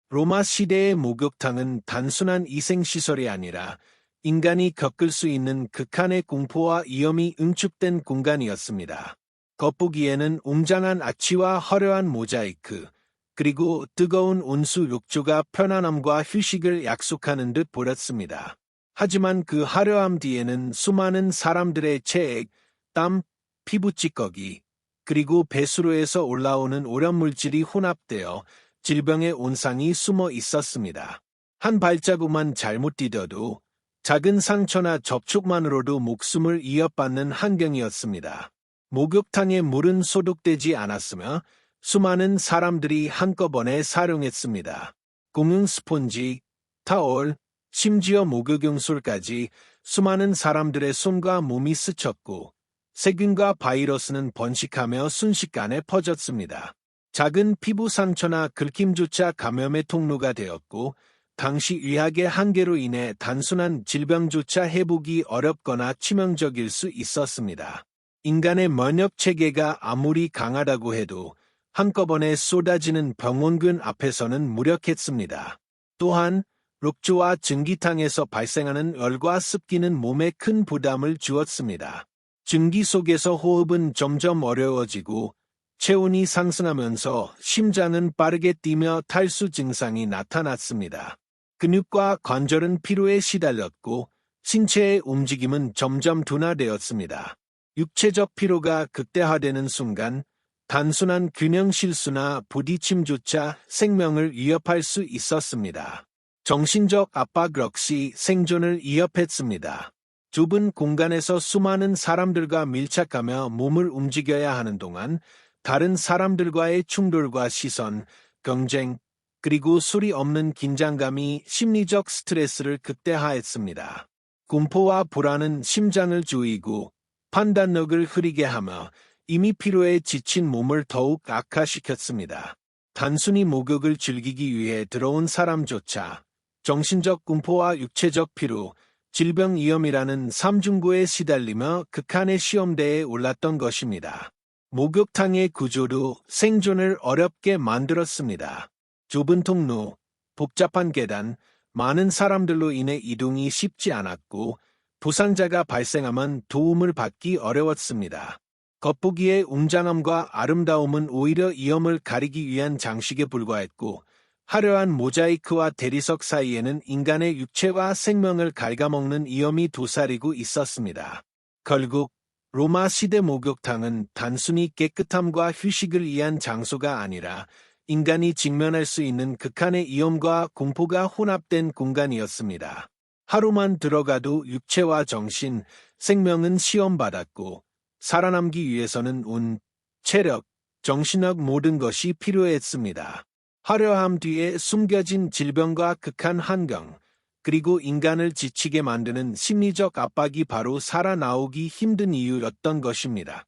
로마 시대의 목욕탕은 단순한 위생시설이 아니라 인간이 겪을 수 있는 극한의 공포와 위험이 응축된 공간이었습니다. 겉보기에는 웅장한 아치와 화려한 모자이크, 그리고 뜨거운 온수 욕조가 편안함과 휴식을 약속하는 듯 보였습니다. 하지만 그 화려함 뒤에는 수많은 사람들의 체액, 땀, 피부 찌꺼기, 그리고 배수로에서 올라오는 오염물질이 혼합되어 질병의 온상이 숨어 있었습니다. 한 발자국만 잘못 디뎌도 작은 상처나 접촉만으로도 목숨을 이어받는 환경이었습니다. 목욕탕의 물은 소독되지 않았으며 수많은 사람들이 한꺼번에 사용했습니다. 공용 스폰지, 타올, 심지어 목욕용술까지 수많은 사람들의 손과 몸이 스쳤고 세균과 바이러스는 번식하며 순식간에 퍼졌습니다. 작은 피부 상처나 긁힘조차 감염의 통로가 되었고 당시 의학의 한계로 인해 단순한 질병조차 회복이 어렵거나 치명적일 수 있었습니다. 인간의 면역 체계가 아무리 강하다고 해도 한꺼번에 쏟아지는 병원군 앞에서는 무력했습니다. 또한 욕조와 증기탕에서 발생하는 열과 습기는 몸에 큰 부담을 주었습니다. 증기 속에서 호흡은 점점 어려워지고 체온이 상승하면서 심장은 빠르게 뛰며 탈수 증상이 나타났습니다. 근육과 관절은 피로에 시달렸고 신체의 움직임은 점점 둔화되었습니다. 육체적 피로가 극대화되는 순간 단순한 균형 실수나 부딪힘조차 생명을 위협할 수 있었습니다. 정신적 압박 역시 생존을 위협했습니다. 좁은 공간에서 수많은 사람들과 밀착하며 몸을 움직여야 하는 동안 다른 사람들과의 충돌과 시선, 경쟁, 그리고 소리 없는 긴장감이 심리적 스트레스를 극대화했습니다. 공포와 불안은 심장을 조이고 판단력을 흐리게 하며 이미 피로에 지친 몸을 더욱 악화시켰습니다. 단순히 목욕을 즐기기 위해 들어온 사람조차 정신적 공포와 육체적 피로, 질병 위험이라는 삼중고에 시달리며 극한의 시험대에 올랐던 것입니다. 목욕탕의 구조도 생존을 어렵게 만들었습니다. 좁은 통로, 복잡한 계단, 많은 사람들로 인해 이동이 쉽지 않았고 부상자가 발생하면 도움을 받기 어려웠습니다. 겉보기의 웅장함과 아름다움은 오히려 위험을 가리기 위한 장식에 불과했고 화려한 모자이크와 대리석 사이에는 인간의 육체와 생명을 갉아먹는 위험이 도사리고 있었습니다. 결국 로마 시대 목욕탕은 단순히 깨끗함과 휴식을 위한 장소가 아니라 인간이 직면할 수 있는 극한의 위험과 공포가 혼합된 공간이었습니다. 하루만 들어가도 육체와 정신, 생명은 시험받았고 살아남기 위해서는 운, 체력, 정신력 모든 것이 필요했습니다. 화려함 뒤에 숨겨진 질병과 극한 환경, 그리고 인간을 지치게 만드는 심리적 압박이 바로 살아나오기 힘든 이유였던 것입니다.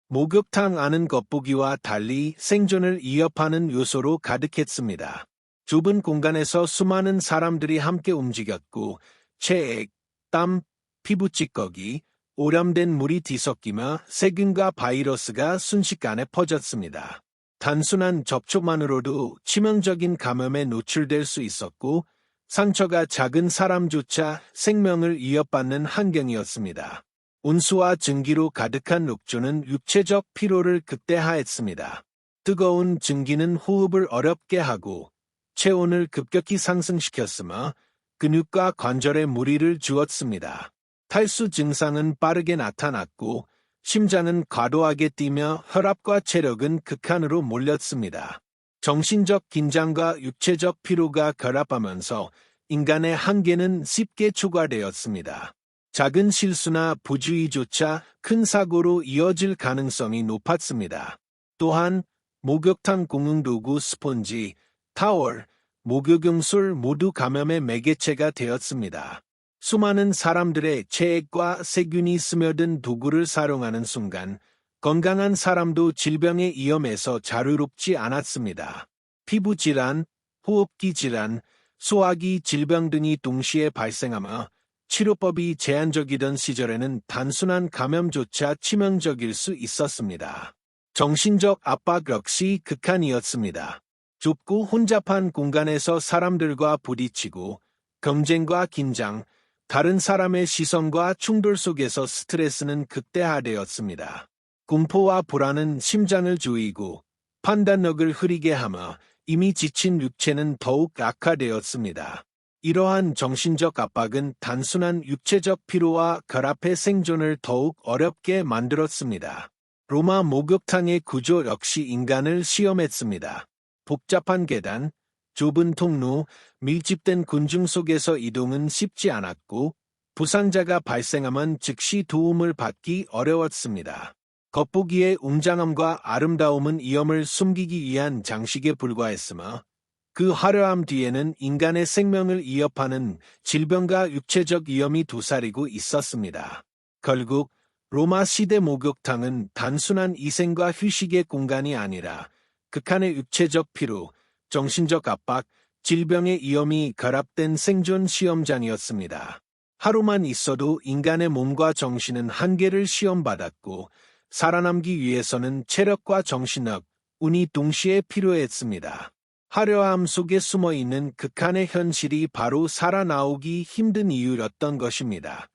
목욕탕 안은 겉보기와 달리 생존을 위협하는 요소로 가득했습니다. 좁은 공간에서 수많은 사람들이 함께 움직였고 체액, 땀, 피부 찌꺼기, 오염된 물이 뒤섞이며 세균과 바이러스가 순식간에 퍼졌습니다. 단순한 접촉만으로도 치명적인 감염에 노출될 수 있었고 상처가 작은 사람조차 생명을 위협받는 환경이었습니다. 온수와 증기로 가득한 욕조는 육체적 피로를 극대화했습니다. 뜨거운 증기는 호흡을 어렵게 하고 체온을 급격히 상승시켰으며 근육과 관절에 무리를 주었습니다. 탈수 증상은 빠르게 나타났고 심장은 과도하게 뛰며 혈압과 체력은 극한으로 몰렸습니다. 정신적 긴장과 육체적 피로가 결합하면서 인간의 한계는 쉽게 초과되었습니다. 작은 실수나 부주의조차 큰 사고로 이어질 가능성이 높았습니다. 또한 목욕탕 공용도구 스폰지, 타월, 목욕용술 모두 감염의 매개체가 되었습니다. 수많은 사람들의 체액과 세균이 스며든 도구를 사용하는 순간 건강한 사람도 질병의 위험에서 자유롭지 않았습니다. 피부 질환, 호흡기 질환, 소화기 질병 등이 동시에 발생하며 치료법이 제한적이던 시절에는 단순한 감염조차 치명적일 수 있었습니다. 정신적 압박 역시 극한이었습니다. 좁고 혼잡한 공간에서 사람들과 부딪히고 경쟁과 긴장, 다른 사람의 시선과 충돌 속에서 스트레스는 극대화되었습니다. 공포와 불안은 심장을 조이고 판단력을 흐리게 하며 이미 지친 육체는 더욱 악화되었습니다. 이러한 정신적 압박은 단순한 육체적 피로와 결합의 생존을 더욱 어렵게 만들었습니다. 로마 목욕탕의 구조 역시 인간을 시험했습니다. 복잡한 계단, 좁은 통로, 밀집된 군중 속에서 이동은 쉽지 않았고 부상자가 발생하면 즉시 도움을 받기 어려웠습니다. 겉보기의 웅장함과 아름다움은 위험을 숨기기 위한 장식에 불과했으며 그 화려함 뒤에는 인간의 생명을 위협하는 질병과 육체적 위험이 도사리고 있었습니다. 결국 로마 시대 목욕탕은 단순한 위생과 휴식의 공간이 아니라 극한의 육체적 피로, 정신적 압박, 질병의 위험이 결합된 생존 시험장이었습니다. 하루만 있어도 인간의 몸과 정신은 한계를 시험받았고 살아남기 위해서는 체력과 정신력, 운이 동시에 필요했습니다. 화려함 속에 숨어있는 극한의 현실이 바로 살아나오기 힘든 이유였던 것입니다.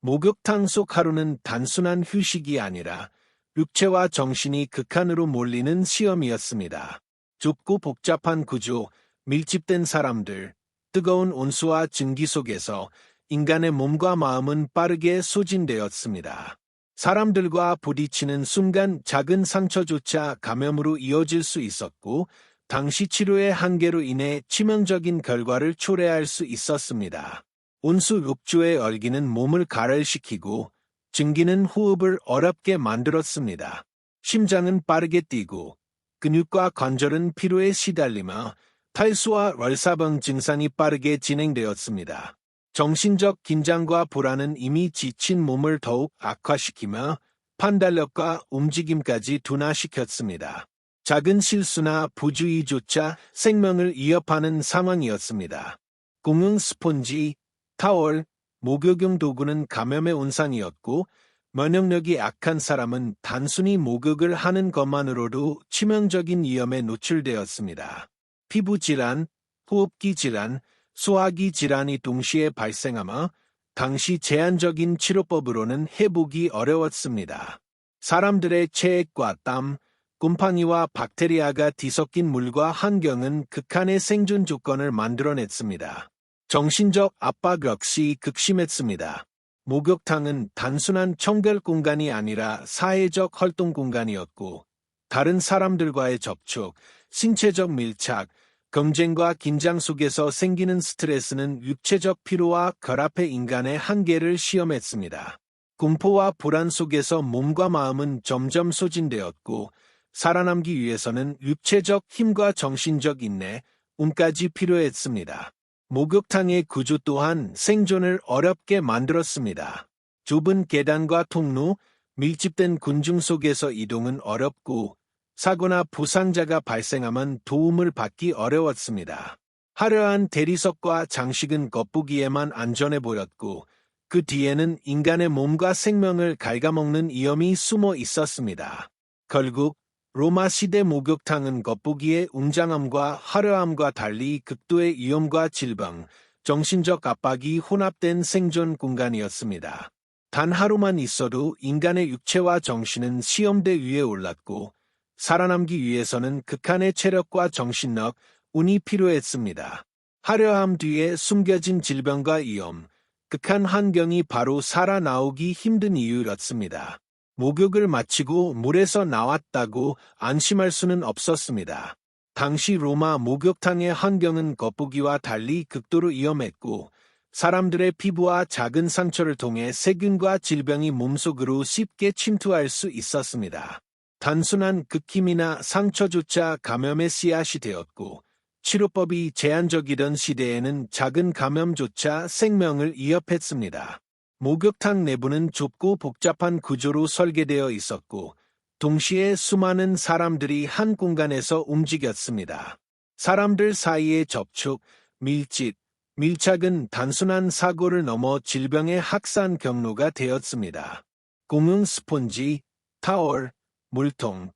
목욕탕 속 하루는 단순한 휴식이 아니라 육체와 정신이 극한으로 몰리는 시험이었습니다. 좁고 복잡한 구조, 밀집된 사람들, 뜨거운 온수와 증기 속에서 인간의 몸과 마음은 빠르게 소진되었습니다. 사람들과 부딪히는 순간 작은 상처조차 감염으로 이어질 수 있었고, 당시 치료의 한계로 인해 치명적인 결과를 초래할 수 있었습니다. 온수 욕조의 얼기는 몸을 가열시키고 증기는 호흡을 어렵게 만들었습니다. 심장은 빠르게 뛰고 근육과 관절은 피로에 시달리며 탈수와 월사병 증상이 빠르게 진행되었습니다. 정신적 긴장과 불안은 이미 지친 몸을 더욱 악화시키며 판단력과 움직임까지 둔화시켰습니다. 작은 실수나 부주의조차 생명을 위협하는 상황이었습니다. 공용 스폰지, 타월, 목욕용 도구는 감염의 온상이었고 면역력이 약한 사람은 단순히 목욕을 하는 것만으로도 치명적인 위험에 노출되었습니다. 피부 질환, 호흡기 질환, 소화기 질환이 동시에 발생하며 당시 제한적인 치료법으로는 회복이 어려웠습니다. 사람들의 체액과 땀, 곰팡이와 박테리아가 뒤섞인 물과 환경은 극한의 생존 조건을 만들어냈습니다. 정신적 압박 역시 극심했습니다. 목욕탕은 단순한 청결 공간이 아니라 사회적 활동 공간이었고, 다른 사람들과의 접촉, 신체적 밀착, 경쟁과 긴장 속에서 생기는 스트레스는 육체적 피로와 결합의 인간의 한계를 시험했습니다. 공포와 불안 속에서 몸과 마음은 점점 소진되었고, 살아남기 위해서는 육체적 힘과 정신적 인내, 운까지 필요했습니다. 목욕탕의 구조 또한 생존을 어렵게 만들었습니다. 좁은 계단과 통로, 밀집된 군중 속에서 이동은 어렵고 사고나 부상자가 발생하면 도움을 받기 어려웠습니다. 화려한 대리석과 장식은 겉보기에만 안전해 보였고 그 뒤에는 인간의 몸과 생명을 갉아먹는 위험이 숨어 있었습니다. 결국 로마 시대 목욕탕은 겉보기의 웅장함과 화려함과 달리 극도의 위험과 질병, 정신적 압박이 혼합된 생존 공간이었습니다. 단 하루만 있어도 인간의 육체와 정신은 시험대 위에 올랐고 살아남기 위해서는 극한의 체력과 정신력, 운이 필요했습니다. 화려함 뒤에 숨겨진 질병과 위험, 극한 환경이 바로 살아나오기 힘든 이유였습니다. 목욕을 마치고 물에서 나왔다고 안심할 수는 없었습니다. 당시 로마 목욕탕의 환경은 겉보기와 달리 극도로 위험했고 사람들의 피부와 작은 상처를 통해 세균과 질병이 몸속으로 쉽게 침투할 수 있었습니다. 단순한 극힘이나 상처조차 감염의 씨앗이 되었고 치료법이 제한적이던 시대에는 작은 감염조차 생명을 위협했습니다. 목욕탕 내부는 좁고 복잡한 구조로 설계되어 있었고 동시에 수많은 사람들이 한 공간에서 움직였습니다. 사람들 사이의 접촉, 밀착은 단순한 사고를 넘어 질병의 확산 경로가 되었습니다. 공용 스폰지, 타월, 물통,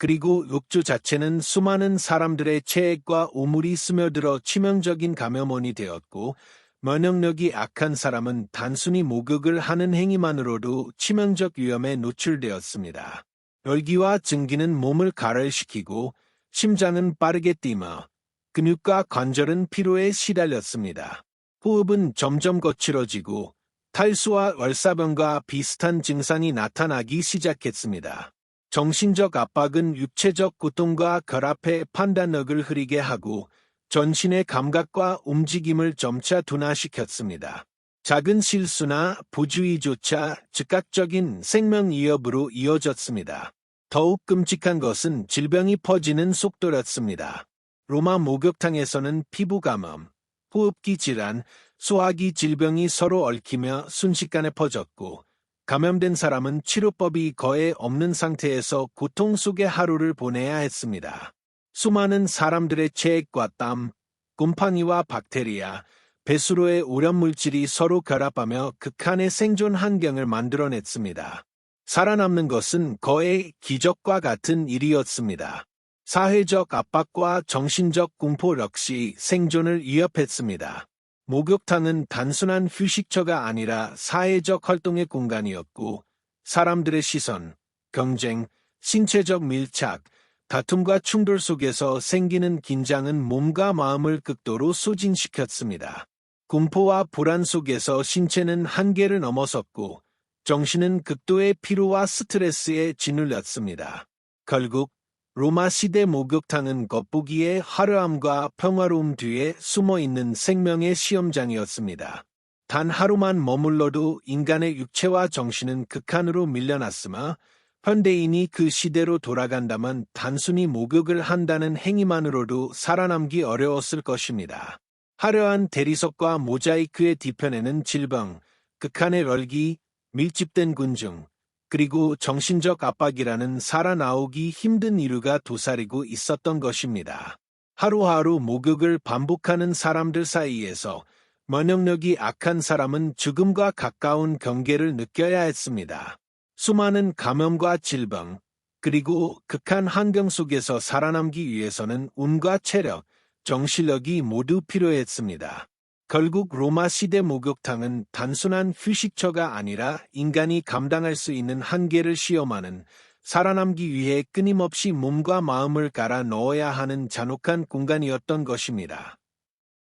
그리고 욕조 자체는 수많은 사람들의 체액과 오물이 스며들어 치명적인 감염원이 되었고, 면역력이 악한 사람은 단순히 목욕을 하는 행위만으로도 치명적 위험에 노출되었습니다. 열기와 증기는 몸을 가열시키고 심장은 빠르게 뛰며 근육과 관절은 피로에 시달렸습니다. 호흡은 점점 거칠어지고 탈수와 월사병과 비슷한 증상이 나타나기 시작했습니다. 정신적 압박은 육체적 고통과 결합해 판단력을 흐리게 하고 전신의 감각과 움직임을 점차 둔화시켰습니다. 작은 실수나 부주의조차 즉각적인 생명 위협으로 이어졌습니다. 더욱 끔찍한 것은 질병이 퍼지는 속도였습니다. 로마 목욕탕에서는 피부 감염, 호흡기 질환, 소화기 질병이 서로 얽히며 순식간에 퍼졌고, 감염된 사람은 치료법이 거의 없는 상태에서 고통 속의 하루를 보내야 했습니다. 수많은 사람들의 체액과 땀, 곰팡이와 박테리아, 배수로의 오염물질이 서로 결합하며 극한의 생존 환경을 만들어냈습니다. 살아남는 것은 거의 기적과 같은 일이었습니다. 사회적 압박과 정신적 공포 역시 생존을 위협했습니다. 목욕탕은 단순한 휴식처가 아니라 사회적 활동의 공간이었고, 사람들의 시선, 경쟁, 신체적 밀착, 다툼과 충돌 속에서 생기는 긴장은 몸과 마음을 극도로 소진시켰습니다. 공포와 불안 속에서 신체는 한계를 넘어섰고, 정신은 극도의 피로와 스트레스에 짓눌렸습니다. 결국 로마 시대 목욕탕은 겉보기의 화려함과 평화로움 뒤에 숨어있는 생명의 시험장이었습니다. 단 하루만 머물러도 인간의 육체와 정신은 극한으로 밀려났으며 현대인이 그 시대로 돌아간다면 단순히 목욕을 한다는 행위만으로도 살아남기 어려웠을 것입니다. 화려한 대리석과 모자이크의 뒤편에는 질병, 극한의 열기, 밀집된 군중, 그리고 정신적 압박이라는 살아나오기 힘든 이유가 도사리고 있었던 것입니다. 하루하루 목욕을 반복하는 사람들 사이에서 면역력이 악한 사람은 죽음과 가까운 경계를 느껴야 했습니다. 수많은 감염과 질병, 그리고 극한 환경 속에서 살아남기 위해서는 운과 체력, 정신력이 모두 필요했습니다. 결국 로마 시대 목욕탕은 단순한 휴식처가 아니라 인간이 감당할 수 있는 한계를 시험하는, 살아남기 위해 끊임없이 몸과 마음을 갈아 넣어야 하는 잔혹한 공간이었던 것입니다.